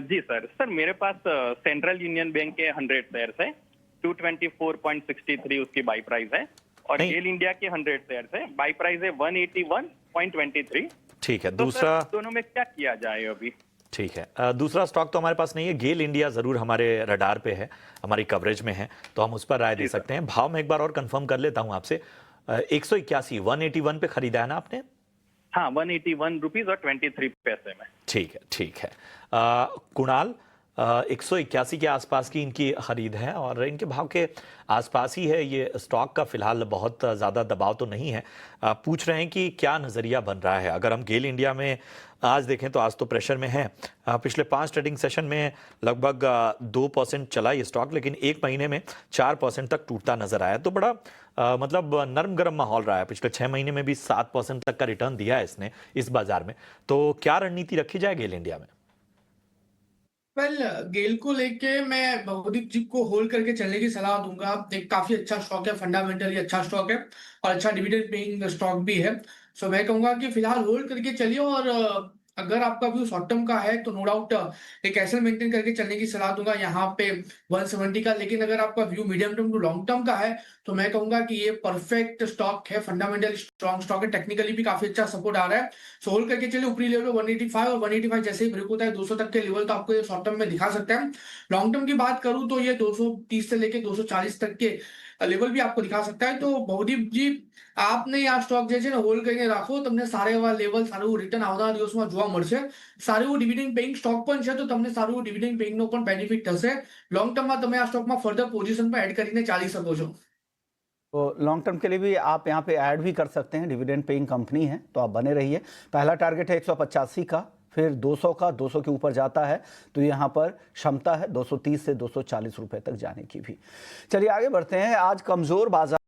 जी sir. Sir मेरे पास central union bank के 100 shares है, 224.63 उसकी बाई प्राइस है। और नहीं। गेल इंडिया के 100 शेयर्स है, बाई प्राइस है 181.23। ठीक है। तो दूसरा सर दोनों में क्या किया जाए अभी? ठीक है। दूसरा स्टॉक तो हमारे पास नहीं है। गेल इंडिया जरूर हमारे रडार पे है, हमारी कवरेज में है, तो हम उस पर राय दे जी सर। सकते हैं। भाव में एक बार और कंफर्म कर लेता हूं आपसे। 181 पे खरीदा है ना आपने? हाँ, 181 रुपीज और 23 पैसे में। ठीक है, ठीक है। कुणाल, 181 के आसपास की इनकी खरीद है और इनके भाव के आसपास ही है ये स्टॉक का। फिलहाल बहुत ज़्यादा दबाव तो नहीं है। पूछ रहे हैं कि क्या नज़रिया बन रहा है। अगर हम गेल इंडिया में आज देखें तो आज तो प्रेशर में है। पिछले 5 ट्रेडिंग सेशन में लगभग 2% चला ये स्टॉक, लेकिन एक महीने में 4% तक टूटता नजर आया। तो बड़ा मतलब नरम गरम माहौल रहा है। पिछले 6 महीने में भी 7% तक का रिटर्न दिया है इसने इस बाजार में। तो क्या रणनीति रखी जाए गेल इंडिया में? वेल, गेल को लेके मैं बहुदीप जी को होल्ड करके चलने की सलाह दूंगा। एक काफी अच्छा स्टॉक है, फंडामेंटली अच्छा स्टॉक है और अच्छा डिविडेंड पेइंग स्टॉक भी है। सो मैं कहूंगा कि फिलहाल होल्ड करके चलिए। और अगर आपका व्यू शॉर्ट टर्म का है तो नो डाउट एक एसएल मेंटेन करके चलने की सलाह दूंगा यहाँ पे 170 का। लेकिन अगर आपका view medium term to long term का है तो मैं कहूंगा कि ये परफेक्ट स्टॉक है, फंडामेंटली स्ट्रॉन्ग स्टॉक है, टेक्निकली भी काफी अच्छा सपोर्ट आ रहा है। सो होल्ड करके चलिए। ऊपरी लेवल 185 और 185 जैसे ही ब्रेक होता है 200 तक के लेवल तो आपको ये शॉर्ट टर्म में दिखा सकते हैं। लॉन्ग टर्म की बात करूं तो ये 230 से लेके 240 तक के लेवल भी आपको दिखा सकता है। तो बहुदीप जी, આપને આ સ્ટોક જે છે ને હોલ્ડ કરીને રાખો, તમને સારા એવા લેવલ, સારું રિટર્ન આવનારા દિવસમાં જોવા મળશે। સારું એવું ડિવિડન્ડ પેઇંગ સ્ટોક પણ છે, તો તમને સારું એવું ડિવિડન્ડ પેઇંગનો પણ બેનિફિટ થશે। લોંગ ટર્મમાં તમે આ સ્ટોકમાં ફર્ધર પોઝિશન પર એડ કરીને ચાલી શકો છો। तो लॉन्ग टर्म के लिए भी आप यहाँ पे ऐड भी कर सकते हैं। डिविडेंड पेइंग कंपनी है तो आप बने रहिए। पहला टारगेट है 185 का, फिर 200 का। 200 के ऊपर जाता है तो यहाँ पर क्षमता है 230 से 240 रुपए तक जाने की भी। चलिए आगे बढ़ते हैं। आज कमजोर बाजार